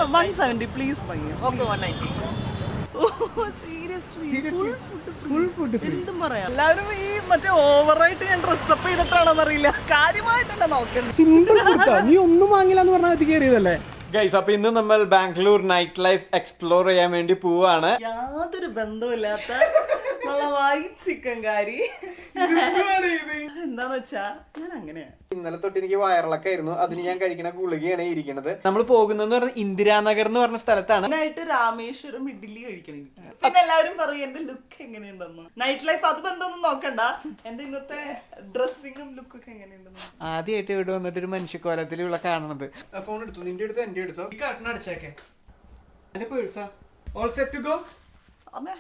170 please buy. Okay, 190. Oh, seriously. Full food free. എന്തും പറയാം. എല്ലാവരും ഈ മറ്റേ ഓവറായിട്ട് ഞാൻ ഡ്രസ്സപ്പ് ചെയ്തിട്ടാണോന്ന് അറിയില്ല. കാര്യമായിട്ടല്ല നോക്കുന്നത്. സിമ്പിൾ കൊടുത്താ നീ ഒന്നും വാങ്ങില്ല എന്ന് പറഞ്ഞാൽ കയറിയതല്ലേ ഗൈസ്. അപ്പൊ ഇന്ന് നമ്മൾ ബാംഗ്ലൂർ നൈറ്റ് ലൈഫ് എക്സ്പ്ലോർ ചെയ്യാൻ വേണ്ടി പോവാണ്. യാതൊരു ബന്ധമില്ലാത്ത ചിക്കൻ കാരി എന്താന്ന് വെച്ചാ ഞാൻ അങ്ങനെയാ. ഇന്നലെ തൊട്ട് എനിക്ക് വയറിളക്കം ആയിരുന്നു. അതിന് ഞാൻ കഴിക്കുന്ന ഗുളികയാണ് ഇരിക്കുന്നത്. നമ്മൾ പോകുന്നതെന്ന് പറഞ്ഞാൽ ഇന്ദിരാനഗർ എന്ന് പറഞ്ഞ സ്ഥലത്താണ്. അതിനായിട്ട് രാമേശ്വരം ഇഡ്ഡലി കഴിക്കണം. പിന്നെ എല്ലാവരും പറയും എന്റെ ലുക്ക് എങ്ങനെയുണ്ടെന്ന്. നൈറ്റ് ലൈഫ് അത് ബന്ധമൊന്നും നോക്കണ്ട, എന്റെ ഇന്നത്തെ ഡ്രസ്സിങ്ങും ലുക്കൊക്കെ എങ്ങനെയുണ്ടെന്ന്. ആദ്യമായിട്ട് ഇവിടെ വന്നിട്ട് ഒരു മനുഷ്യക്കോലത്തിൽ ഇവിടെ കാണുന്നത്. ഫോൺ എടുത്തു, നിന്റെ എടുത്തോ എന്റെ എടുത്തോ. ഈ കർട്ടൻ അടിച്ചേക്കെ. എന്റെ പേഴ്സാ ഓൾ സെറ്റ് ടു ഗോ. അമ്മേ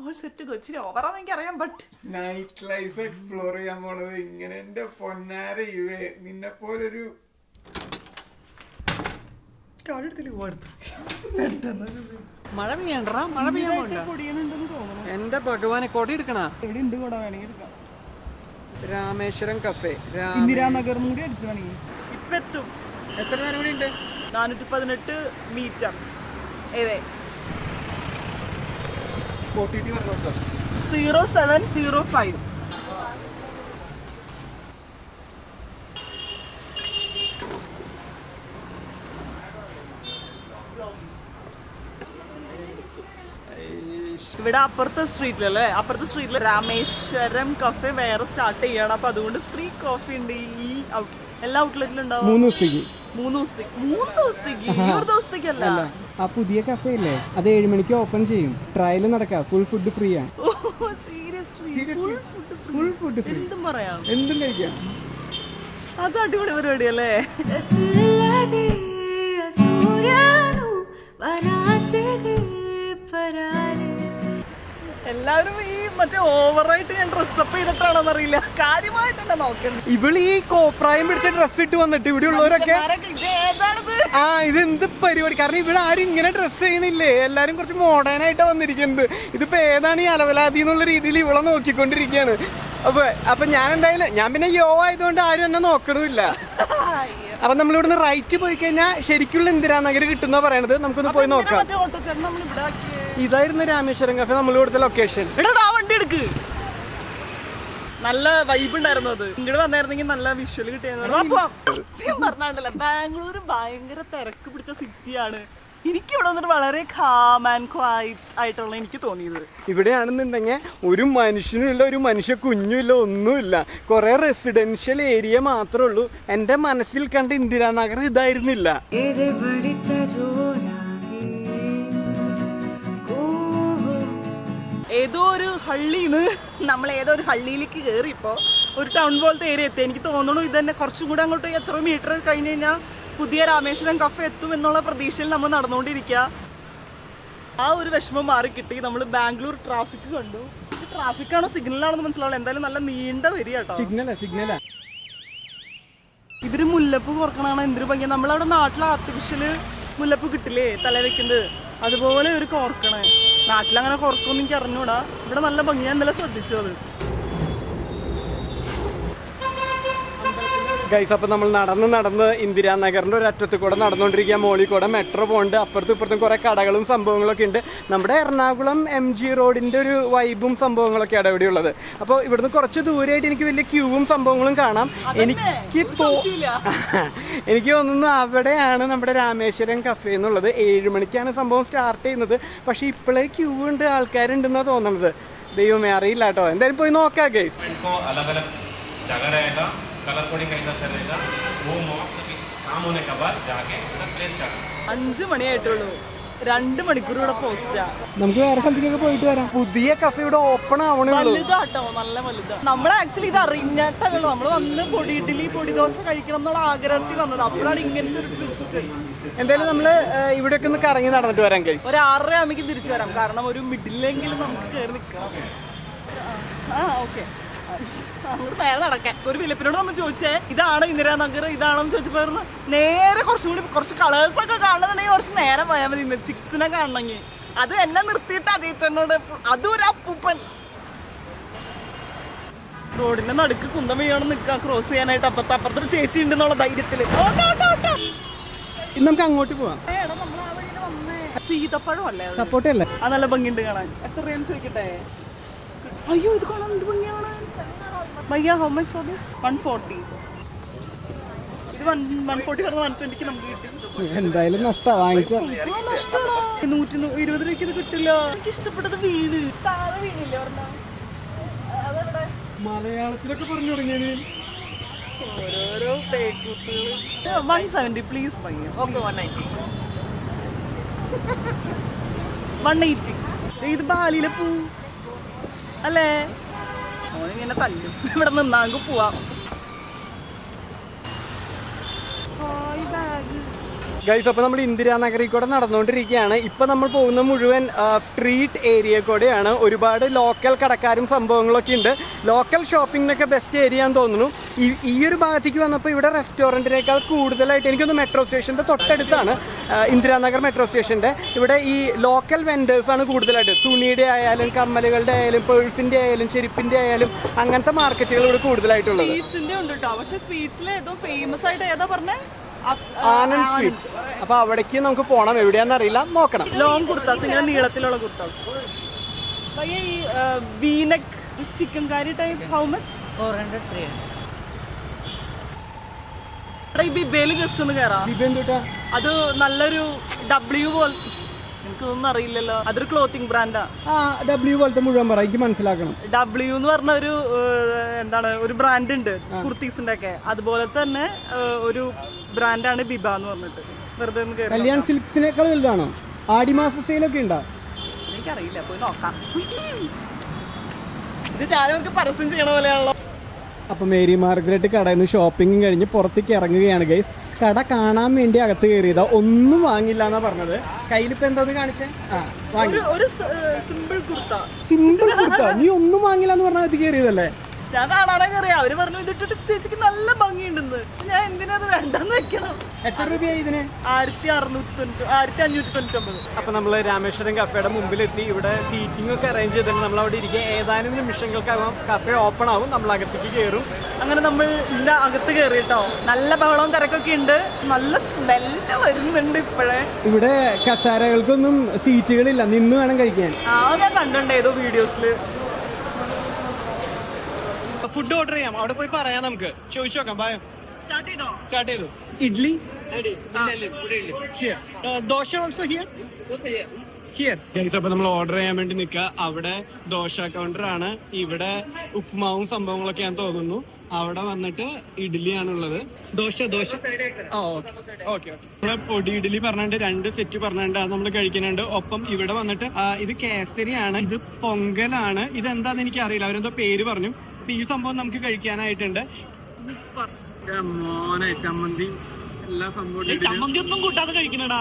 ഓൾ സെറ്റ് ഗോ. ഇച്ചിരി ഓവറാന്ന് എനിക്കറിയാം, ബട്ട് നൈറ്റ് ലൈഫ് എക്സ്പ്ലോർ ചെയ്യാൻ പോണത് ഇങ്ങനെ. എന്റെ പൊന്നാര ഇവേ നിന്നെ പോലൊരു മഴ പെയ്യണ്ടാ, മഴ പെയ്യാൻ പോണ്ട. എന്റെ ഭഗവാനെ കൊടി എടുക്കണ. എവിടെ ഉണ്ട് കൂടെ വേണമെങ്കിൽ എടുക്കാം. രാമേശ്വരം കഫേ, ഇന്ദിരാനഗർ കൂടി അടിച്ചു വേണമെങ്കിൽ ഇപ്പൊ എത്തും. എത്ര നേരം കൂടി ഉണ്ട്? 418 മീറ്റർ. ഏതേ 0705. ഇവിടെ അപ്പുറത്തെ സ്ട്രീറ്റിലല്ലേ, അപ്പുറത്തെ സ്ട്രീറ്റിൽ രാമേശ്വരം കഫേ വേറെ സ്റ്റാർട്ട് ചെയ്യണം. അപ്പൊ അതുകൊണ്ട് ഫ്രീ കോഫി ഉണ്ട് ഈ എല്ലാ ഔട്ട്ലെറ്റിലും ഉണ്ടാവും. 3 ദിവസത്തേക്ക്. 3 ദിവസത്തേക്ക് ഈ ഒരു ദിവസത്തേക്കല്ല. ആ പുതിയ കഫേ ഇല്ലേ, അത് 7 മണിക്ക് ഓപ്പൺ ചെയ്യും. ട്രയൽ നടക്കാം. ഫുൾ ഫുഡ് ഫ്രീ ആണ്. Full food free. എന്തും പറയാം, എന്തും കഴിക്കാം. അത് അടിപൊളി പരിപാടിയല്ലേ. എല്ലാവരും ഈ മറ്റേ ഓവറായിട്ട് ഞാൻ ഡ്രസ്സപ്പ് ചെയ്തിട്ടാണോന്ന് അറിയില്ല. കാര്യമായിട്ടല്ല നോക്കുന്നത്. ഇവള് ഈ കോപ്രായം പിടിച്ച ഡ്രസ് ഇട്ട് വന്നിട്ട് ഇവിടെ ഉള്ളവരൊക്കെ ആ ഇതെന്ത് പരിപാടി. കാരണം ഇവിടെ ആരും ഇങ്ങനെ ഡ്രസ് ചെയ്യണില്ലേ. എല്ലാരും കുറച്ച് മോഡേൺ ആയിട്ടാ വന്നിരിക്കുന്നത്. ഇതിപ്പോ ഏതാണ് ഈ അലവലാതി എന്നുള്ള രീതിയിൽ ഇവളെ നോക്കിക്കൊണ്ടിരിക്കുകയാണ്. അപ്പൊ ഞാൻ എന്തായാലും ഞാൻ പിന്നെ യോ ആയതുകൊണ്ട് ആരും എന്നെ നോക്കണമില്ല. അപ്പൊ നമ്മളിവിടുന്ന് റൈറ്റ് പോയി കഴിഞ്ഞാൽ ശരിക്കുള്ള ഇന്ദിരാനഗർ കിട്ടുന്ന പറയണത്. നമുക്കൊന്ന് പോയി നോക്കാം. ഇതായിരുന്നു രാമേശ്വരം കഫേ നമ്മൾ ഇവിടുത്തെ ലൊക്കേഷൻ. വണ്ടി എടുക്ക്. നല്ല വൈബ് ഉണ്ടായിരുന്നു. അത് ഇങ്ങോട്ട് വന്നായിരുന്നെങ്കിൽ നല്ല വിഷ്വൽ കിട്ടിയായിരുന്നു. പറഞ്ഞാണ്ടല്ലോ, ബാംഗ്ലൂർ ഭയങ്കര തിരക്ക് പിടിച്ച സിറ്റിയാണ്. എനിക്ക് ഇവിടെ വന്നിട്ട് വളരെ കാം ആൻഡ് ക്വൈറ്റ് ആയിട്ടുള്ള എനിക്ക് തോന്നിയത്. ഇവിടെയാണെന്നുണ്ടെങ്കിൽ ഒരു മനുഷ്യനുമില്ല, ഒരു മനുഷ്യ കുഞ്ഞുമില്ല, ഒന്നുമില്ല. കുറെ റെസിഡൻഷ്യൽ ഏരിയ മാത്രമേ ഉള്ളൂ. എന്റെ മനസ്സിൽ കണ്ട ഇന്ദിരാനഗർ ഇതായിരുന്നില്ല. ഏതോ ഒരു ഹള്ളിന്ന് നമ്മൾ ഏതോ ഒരു ഹള്ളിയിലേക്ക് കയറി. ഇപ്പോൾ ഒരു ടൗൺ പോലത്തെ ഏരിയ എത്തി. എനിക്ക് തോന്നുന്നു ഇത് തന്നെ കുറച്ചും കൂടെ അങ്ങോട്ട് എത്ര മീറ്റർ കഴിഞ്ഞ് കഴിഞ്ഞാൽ പുതിയ രാമേശ്വരം കഫേ എത്തും എന്നുള്ള പ്രതീക്ഷയിൽ നമ്മൾ നടന്നുകൊണ്ടിരിക്കുക. ആ ഒരു വിഷമം മാറി കിട്ടി. നമ്മൾ ബാംഗ്ലൂർ ട്രാഫിക് കണ്ടു. ട്രാഫിക്കാണോ സിഗ്നലാണോ മനസ്സിലാവില്ല. എന്തായാലും നല്ല നീണ്ട വരിക കേട്ടോ. സിഗ്നലാ. ഇവര് മുല്ലപ്പ് കുറക്കണാണ്. എന്തൊരു ഭംഗിയ. നമ്മളവിടെ നാട്ടിൽ ആർട്ടിഫിഷ്യൽ മുല്ലപ്പ് കിട്ടില്ലേ തല വെക്കുന്നത്, അതുപോലെ ഒരു കോർക്കണേ. നാട്ടിലങ്ങനെ കുറക്കൊന്നും എനിക്ക് അറിഞ്ഞൂടാ. ഇവിടെ നല്ല ഭംഗിയാ. ഇന്നലെ ശ്രദ്ധിച്ചു അത്. ഗൈസ്, അപ്പൊ നമ്മൾ നടന്ന് ഇന്ദിരാനഗറിന്റെ ഒരു അറ്റത്ത് കൂടെ നടന്നുകൊണ്ടിരിക്കുക. മോളിൽ കൂടെ മെട്രോ പോകുന്നുണ്ട്. അപ്പുറത്തും ഇപ്പുറത്തും കുറെ കടകളും സംഭവങ്ങളൊക്കെ ഉണ്ട്. നമ്മുടെ എറണാകുളം MG റോഡിന്റെ ഒരു വൈബും സംഭവങ്ങളൊക്കെയാണ് ഇവിടെ ഉള്ളത്. അപ്പോൾ ഇവിടുന്ന് കുറച്ച് ദൂരമായിട്ട് എനിക്ക് വലിയ ക്യൂവും സംഭവങ്ങളും കാണാം. എനിക്ക് തോന്നുന്നു അവിടെയാണ് നമ്മുടെ രാമേശ്വരം കഫേ എന്നുള്ളത്. 7 മണിക്കാണ് സംഭവം സ്റ്റാർട്ട് ചെയ്യുന്നത്. പക്ഷെ ഇപ്പോഴേ ക്യൂ ഉണ്ട്, ആൾക്കാരുണ്ടെന്നാണ് തോന്നുന്നത്. ദൈവമേ അറിയില്ല കേട്ടോ. എന്തായാലും പോയി നോക്കാം ഗൈസ്. कलर कोडिंग का इधर चलेगा वो मॉक्स काम होने के बाद जाके इधर प्लेस करना. 5 മണിയായിട്ടുള്ളൂ. 2 മണിക്കൂർ ഇവിടെ പോസ്റ്റാ. നമുക്ക് വേറെ സ്ഥലത്തേക്കൊക്കെ പോയിട്ട് വരാം. പുതിയ കഫേ ഇവിടെ ഓപ്പൺ ആവണേ ഉള്ളൂ. വലുതാട്ടോ, നല്ല വലുതാ. നമ്മൾ ആക്ച്വലി ഇത് അറിഞ്ഞിട്ടല്ലോ നമ്മൾ വന്ന് പൊടി ഇഡ്ഡലി പൊടി ദോശ കഴിക്കണം എന്നുള്ള ആഗ്രഹത്തിൽ വന്നത്. അപ്പോഴാണ് ഇങ്ങനത്തെ ഒരു ട്വിസ്റ്റ്. എന്തായാലും നമ്മള് ഇവിടെയൊക്കെ ഒന്ന് കറങ്ങി നടന്നിട്ട് വരാം ഗൈസ്. ഒരു 6:30 ആകുമ്പോഴേക്കും തിരിച്ചു വരാം. കാരണം ഒരു മിഡിലെങ്കിലും നമുക്ക് കയറി നിൽക്കണം. ഓക്കെ, നേരെ നടക്കാൻ. ഒരു വിലപ്പിനോട് നമ്മൾ ചോദിച്ചേ ഇതാണ് ഇന്ദിരാനഗർ ഇതാണെന്ന് ചോദിച്ചപ്പോ നേരെ കുറച്ച് കളേഴ്സ് ഒക്കെ കാണുന്നുണ്ടെങ്കിൽ കുറച്ച് നേരെ പോയാൽ മതി. ചിക്സിനെ കാണണമെങ്കിൽ അത് എന്നെ നിർത്തിയിട്ട് അതീച്ചനോട് അതും ഒരു അപ്പൂപ്പൻ. റോഡിന്റെ നടുക്ക് കുന്തം വീഴണം നിൽക്കാം ക്രോസ് ചെയ്യാനായിട്ട്. അപ്പുറത്തൊരു ചേച്ചി ഉണ്ടെന്നുള്ള ധൈര്യത്തില് നമുക്ക് അങ്ങോട്ട് പോവാം. നമ്മൾ ആ വഴി സീതപ്പഴം അല്ലേ അത്? സപ്പോർട്ട് അല്ലേ? ആ നല്ല ഭംഗിയുണ്ട് കാണാൻ. എത്ര രൂപ ചോദിക്കട്ടെ? അയ്യോ ഇത് കാണാൻ എന്ത് ഭംഗിയാണ്. ഭയ്യ ഹൗ മച്ച് ഫോർ ദിസ്? 140. ഇത് 140 പറഞ്ഞ 120 നമുക്ക് കിട്ടി. എന്തായാലും നഷ്ടാ വാങ്ങിച്ച. 120 രൂപയ്ക്ക് ഇത് കിട്ടില്ല. എനിക്ക് ഇഷ്ടപ്പെട്ടത് വീട് താഴെ വീണില്ലേ പറഞ്ഞാൽ അതെവിടെ? മലയാളത്തിലൊക്കെ പറഞ്ഞു തുടങ്ങിയത് ഓരോരോ പേക്കൂത്തുകൾ. 170 പ്ലീസ് ഭയ്യ. ഓക്കെ 180. ഇത് ബാലിയിലെ പൂ അല്ലേ? ഓനിങ്ങനെ തല്ലും. ഇവിടെ നിന്നാങ്ക് പോവാം. ഗൈസ്, അപ്പോൾ നമ്മൾ ഇന്ദിരാനഗറിൽ കൂടെ നടന്നുകൊണ്ടിരിക്കുകയാണ്. ഇപ്പോൾ നമ്മൾ പോകുന്ന മുഴുവൻ സ്ട്രീറ്റ് ഏരിയ കൂടെയാണ്. ഒരുപാട് ലോക്കൽ കടക്കാരും സംഭവങ്ങളൊക്കെ ഉണ്ട്. ലോക്കൽ ഷോപ്പിങ്ങിനൊക്കെ ബെസ്റ്റ് ഏരിയ എന്ന് തോന്നുന്നു. ഈ ഒരു ഭാഗത്തേക്ക് വന്നപ്പോൾ ഇവിടെ റെസ്റ്റോറൻറ്റിനേക്കാൾ കൂടുതലായിട്ട് എനിക്കൊന്ന് മെട്രോ സ്റ്റേഷൻ്റെ തൊട്ടടുത്താണ് ഇന്ദിരാനഗർ മെട്രോ സ്റ്റേഷൻ്റെ. ഇവിടെ ഈ ലോക്കൽ വെൻഡേഴ്സാണ് കൂടുതലായിട്ട്. തുണിയുടെ ആയാലും കമ്മലുകളുടെ ആയാലും പേഴ്സിൻ്റെ ആയാലും ചെരുപ്പിൻ്റെ ആയാലും അങ്ങനത്തെ മാർക്കറ്റുകൾ ഇവിടെ കൂടുതലായിട്ടുള്ളത്. സ്വീറ്റ്സിന്റെ ഉണ്ട് കേട്ടോ. പക്ഷെ സ്വീറ്റ്സിൽ ഏതോ ഫേമസ് ആയിട്ട് ഏതാ പറഞ്ഞേ? ആനന്ദ് സ്വീറ്റ്സ്. അപ്പോൾ അവിടേക്ക് നമുക്ക് പോകണം. എവിടെയാണെന്ന് അറിയില്ല, നോക്കണം. ലോങ് കുർത്താസ്, ഇങ്ങനെ നീളത്തിലുള്ള കുർത്താസ്. ഈ വീനക് chicken curry type how much? 400, 300. ഈ ബിബേല് ജസ്റ്റ് ഒന്ന് കയറാം. അത് നല്ലൊരു W പോലെ, എനിക്കൊന്നും അറിയില്ലല്ലോ. അതൊരു ക്ലോത്തിങ് ബ്രാൻഡാ. W പോലത്തെ മുഴുവൻ പറ, എനിക്ക് മനസ്സിലാക്കണം. W എന്ന് പറഞ്ഞ ഒരു എന്താണ് ഒരു ബ്രാൻഡ് ഉണ്ട് കുർത്തീസിന്റെ ഒക്കെ. അതുപോലെ തന്നെ ഒരു ബ്രാൻഡാണ് ബിബ എന്ന് പറഞ്ഞിട്ട്. വെറുതെ ഒന്ന് കയറി. കല്യാൺ സിൽക്സിനേക്കാൾ വലുതാണോ? ആടിമാസ സെയിലൊക്കെ ഉണ്ടോ? എനിക്കറിയില്ല, പോയി നോക്കാം. ഇത് നമുക്ക് പരസ്യം ചെയ്യണ പോലെയാണല്ലോ. അപ്പോൾ മേരി മാർഗ്രറ്റ് കടയിൽ നിന്ന് ഷോപ്പിംഗ് കഴിഞ്ഞ് പുറത്തേക്ക് ഇറങ്ങുകയാണ് ഗൈസ്. കട കാണാൻ വേണ്ടി അകത്ത് കയറിയതാ. ഒന്നും വാങ്ങില്ല എന്നാ പറഞ്ഞത്. കയ്യിലിപ്പോ എന്താന്ന് കാണിച്ചേ? ഒരു സിമ്പിൾ കുർത്ത. സിമ്പിൾ കുർത്ത. നീ ഒന്നും വാങ്ങില്ല എന്ന് പറഞ്ഞാൽ അകത്ത് കയറിയതല്ലേ? ഞാൻ കാണാനൊക്കെ അറിയാം. അവര് പറഞ്ഞു ഇതിട്ടിട്ട് ചേച്ചിക്ക് നല്ല ഭംഗിയുണ്ടെന്ന്. ഞാൻ എന്തിനാ അത് വേണ്ടെന്ന് വെക്കണം. എത്ര രൂപയായി ഇതിന്? 1699. അപ്പോൾ നമ്മൾ രാമേശ്വരം കഫേയുടെ മുമ്പിലെത്തി. ഇവിടെ സീറ്റിംഗ് ഒക്കെ അറേഞ്ച് ചെയ്തിട്ട് നമ്മൾ അവിടെ ഇരിക്കുക. ഏതാനും നിമിഷങ്ങൾക്കകം കഫേ ഓപ്പൺ ആവും. നമ്മൾ അകത്തേക്ക് കയറും. അങ്ങനെ നമ്മൾ ഇതിന്റെ അകത്ത് കയറി കേട്ടോ. നല്ല ബഹളവും തിരക്കൊക്കെ ഉണ്ട്. നല്ല സ്മെല്ല് വരുന്നുണ്ട് ഇപ്പോഴേ. ഇവിടെ കസാരകൾക്കൊന്നും സീറ്റുകളില്ല, നിന്ന് വേണം കഴിക്കാൻ. ഞാൻ കണ്ടിട്ടുണ്ട് ഏതോ വീഡിയോസില്. ഫുഡ് ഓർഡർ ചെയ്യാം. അവിടെ പോയി പറയാം. നമുക്ക് ചോദിച്ചു നോക്കാം. ബായോ സ്റ്റാർട്ട് ചെയ്തു. Idli, dosa also here. അപ്പൊ നമ്മൾ ഓർഡർ ചെയ്യാൻ വേണ്ടി നിൽക്കുക. അവിടെ ദോശ കൗണ്ടർ ആണ്. ഇവിടെ ഉപ്പുമാവും സംഭവങ്ങളൊക്കെ ഞാൻ തോന്നുന്നു. അവിടെ വന്നിട്ട് ഇഡ്ഡലിയാണുള്ളത്. ദോശ ഓക്കെ. പൊടി ഇഡ്ഡലി പറഞ്ഞിട്ട് 2 സെറ്റ് പറഞ്ഞിട്ട് അത് നമ്മൾ കഴിക്കുന്നുണ്ട്. ഒപ്പം ഇവിടെ വന്നിട്ട് ഇത് കേസരിയാണ്, ഇത് പൊങ്കലാണ്, ഇതെന്താന്ന് എനിക്ക് അറിയില്ല. അവരെന്തോ പേര് പറഞ്ഞു. ഈ സംഭവം നമുക്ക് കഴിക്കാനായിട്ടുണ്ട്. മോനെ ചമ്മന്തി എല്ലാ സംഭവം. ചമ്മന്തി ഒന്നും കൂട്ടാതെ കഴിക്കണടാ.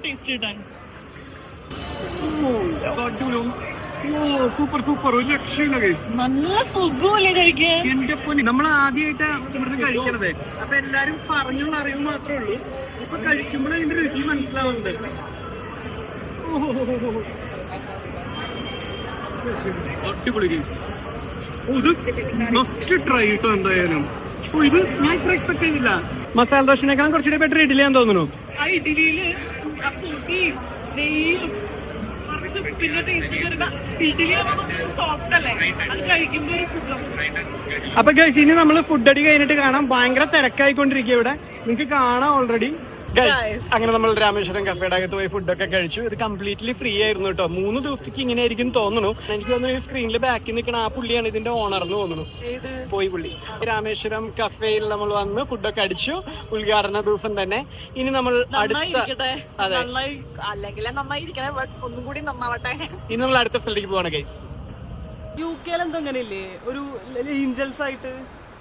ടേസ്റ്റ് കിട്ടാൻ. സൂപ്പർ. ഒരു രക്ഷയില്ല. നല്ല സുഖമല്ലേ കഴിക്കാൻ. എന്റെ പൊന്നി, നമ്മൾ ആദ്യമായിട്ട് ഇവിടുന്ന് കഴിക്കണത്. അപ്പൊ എല്ലാരും പറഞ്ഞുള്ള അറിവ് മാത്രമേ ഉള്ളൂ. ഇപ്പൊ കഴിക്കുമ്പോൾ അതിന്റെ രുചി മനസ്സിലാവുന്നുണ്ട്. അടിപൊളി. ഇത് മസ്റ്റ് ട്രൈ കിട്ടോ എന്തായാലും. ഇത് ഞാൻ ഇത്ര എക്സ്പെക്ട് ചെയ്തില്ല. മസാല ദോശനേക്കാളും കുറച്ചുകൂടെ ബെറ്റർ ഇഡ്ഡലി ആണെന്ന് തോന്നുന്നു. ആ ഇഡ്ഡലിയില് നെയ്യും അപ്പൊ ഗൈസ്, ഇനി നമ്മൾ ഫുഡ് അടി കഴിഞ്ഞിട്ട് കാണാം. ഭയങ്കര തിരക്കായിക്കൊണ്ടിരിക്കുക ഇവിടെ. നിങ്ങൾക്ക് കാണാം ഓൾറെഡി. അങ്ങനെ നമ്മൾ രാമേശ്വരം കഫേയുടെ അകത്ത് പോയി ഫുഡൊക്കെ കഴിച്ചു. ഇത് കംപ്ലീറ്റ്ലി ഫ്രീ ആയിരുന്നു കേട്ടോ. 3 ദിവസത്തേക്ക് ഇങ്ങനെ ആയിരിക്കും തോന്നുന്നു. എനിക്ക് തോന്നുന്നു സ്ക്രീനിൽ ബാക്കിൽ നിൽക്കണ ആ പുള്ളിയാണ് ഇതിന്റെ ഓണർ എന്ന് തോന്നുന്നു. പോയി പുള്ളി. രാമേശ്വരം കഫേയിൽ നമ്മൾ വന്ന് ഫുഡൊക്കെ അടിച്ചു. ഉദ്ഘാടന ദിവസം തന്നെ. ഇനി നമ്മൾ അടുത്ത അല്ലെങ്കിൽ നന്നായിരിക്കണേ, ഒന്നും കൂടി നന്നാവട്ടെ. ഇനി നമ്മൾ അടുത്ത സ്ഥലത്തേക്ക് പോവാണ് ഗൈസ്. UK എന്തെങ്ങനെയില്ലേ ഒരു ഏഞ്ചൽസ് ആയിട്ട്.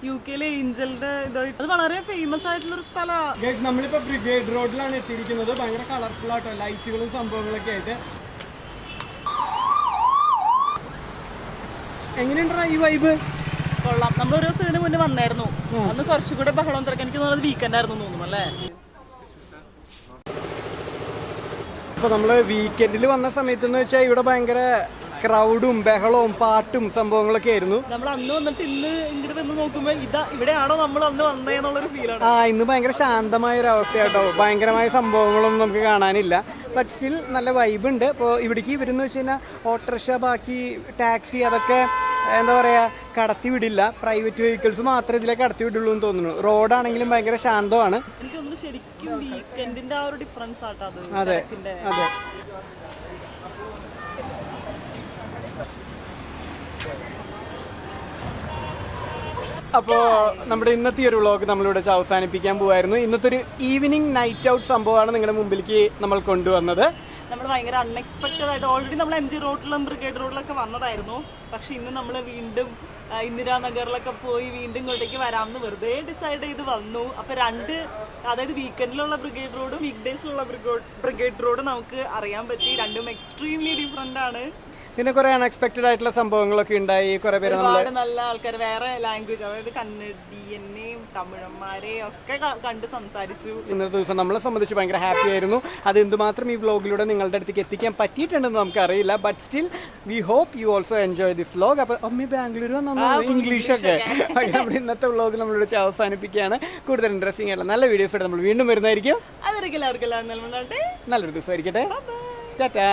UK ഏഞ്ചലിന്റെ ഇതായിട്ട് അത് വളരെ ഫേമസ് ആയിട്ടുള്ള ഒരു സ്ഥലമാണ്. നമ്മളിപ്പോ ബ്രിഗേഡ് റോഡിലാണ് എത്തിയിരിക്കുന്നത്. ഭയങ്കര കളർഫുൾ ആട്ടോ, ലൈറ്റുകളും സംഭവങ്ങളൊക്കെ ആയിട്ട്. എങ്ങനെയുണ്ടാ ഈ വൈബ്? കൊള്ളാം. നമ്മൾ ഒരു ദിവസം ഇതിന് മുന്നേ വന്നായിരുന്നു. അന്ന് കുറച്ചുകൂടെ ബഹളം തിരക്ക്. എനിക്ക് തോന്നുന്നത് വീക്കെൻഡ് ആയിരുന്നു തോന്നുന്നു അല്ലേ? ഇപ്പൊ നമ്മള് വീക്കെൻഡിൽ വന്ന സമയത്ത് എന്ന് വെച്ചാൽ ഇവിടെ ഭയങ്കര ക്രൗഡും ബഹളവും പാട്ടും സംഭവങ്ങളൊക്കെ ആയിരുന്നു. നമ്മൾ അന്ന് വന്നിട്ട് ഇന്ന് ഇങ്ങോട്ട് വന്ന് നോക്കുമ്പോൾ ഇവിടെയാണോ നമ്മൾ അന്ന് വന്നതെന്നുള്ളൊരു ഫീലാണ്. ഇന്ന് ഭയങ്കര ശാന്തമായ ഒരു അവസ്ഥയാട്ടോ, ഭയങ്കരമായ സംഭവങ്ങളൊന്നും നമുക്ക് കാണാനില്ല. ബട്ട് സ്റ്റിൽ നല്ല വൈബ് ഉണ്ട്. ഇപ്പോൾ ഇവിടേക്ക് ഇവരെന്ന് വെച്ച് കഴിഞ്ഞാൽ ഓട്ടോറിക്ഷ, ബാക്കി ടാക്സി അതൊക്കെ എന്താ പറയുക കടത്തി വിടില്ല. പ്രൈവറ്റ് വെഹിക്കിൾസ് മാത്രമേ ഇതിലേക്ക് കടത്തി വിടുള്ളൂ എന്ന് തോന്നുന്നു. റോഡാണെങ്കിലും ഭയങ്കര ശാന്തമാണ്. എനിക്ക് തോന്നുന്നു ശരിക്കും വീക്കെൻഡിന്റെ ആ ഒരു ഡിഫറൻസ് ആട്ടോ അത്. അതെ അതെ. അപ്പോൾ നമ്മുടെ ഇന്നത്തെ ഒരു വ്ളോഗ് നമ്മളിവിടെ അവസാനിപ്പിക്കാൻ പോവായിരുന്നു. ഇന്നത്തെ ഒരു ഈവനിങ് നൈറ്റ് ഔട്ട് സംഭവമാണ് നിങ്ങളുടെ മുമ്പിലേക്ക് നമ്മൾ കൊണ്ടുവന്നത്. നമ്മൾ ഭയങ്കര അൺഎക്സ്പെക്റ്റഡ് ആയിട്ട് ഓൾറെഡി നമ്മൾ MG റോഡിലും ബ്രിഗേഡ് റോഡിലൊക്കെ വന്നതായിരുന്നു. പക്ഷെ ഇന്ന് നമ്മൾ വീണ്ടും ഇന്ദിരാനഗറിലൊക്കെ പോയി വീണ്ടും ഇങ്ങോട്ടേക്ക് വരാമെന്ന് വെറുതെ ഡിസൈഡ് ചെയ്ത് വന്നു. അപ്പോൾ അതായത് വീക്കെൻഡിലുള്ള ബ്രിഗേഡ് റോഡും വീക്ക് ഡേയ്സിലുള്ള ബ്രിഗേഡ് റോഡും നമുക്ക് അറിയാൻ പറ്റി. രണ്ടും എക്സ്ട്രീംലി ഡിഫറെൻ്റ് ആണ്. പിന്നെ കുറെ അൺഎക്സ്പെക്റ്റഡ് ആയിട്ടുള്ള സംഭവങ്ങളൊക്കെ ഉണ്ടായി. കുറെ പേര് ഒരുപാട് നല്ല ആൾക്കാർ വേറെ ലാംഗ്വേജ്, അതായത് കന്നഡിയനെയും തമിഴന്മാരെയും ഒക്കെ കണ്ട് സംസാരിച്ചു. ഇന്നത്തെ ദിവസം നമ്മളെ സംബന്ധിച്ച് ഭയങ്കര ഹാപ്പി ആയിരുന്നു. അത് എന്തുമാത്രം ഈ വ്ലോഗിലൂടെ നിങ്ങളുടെ അടുത്തേക്ക് എത്തിക്കാൻ പറ്റിയിട്ടുണ്ടെന്ന് നമുക്കറിയില്ല. But still we hope you also enjoy this vlog. അപ്പോൾ അമ്മി ബാംഗ്ലൂർ ഇംഗ്ലീഷൊക്കെ നമ്മുടെ ഇന്നത്തെ വ്ലോഗ് നമ്മളിവിടെ അവസാനിപ്പിക്കുകയാണ്. കൂടുതൽ ഇൻട്രസ്റ്റിംഗ് ആയിട്ടുള്ള നല്ല വീഡിയോസ് ആയിട്ട് നമ്മൾ വീണ്ടും വരുന്നതായിരിക്കും. അതൊരിക്കലും അവർക്കെല്ലാം നല്ലൊരു ദിവസമായിരിക്കട്ടെ. ടാറ്റാ.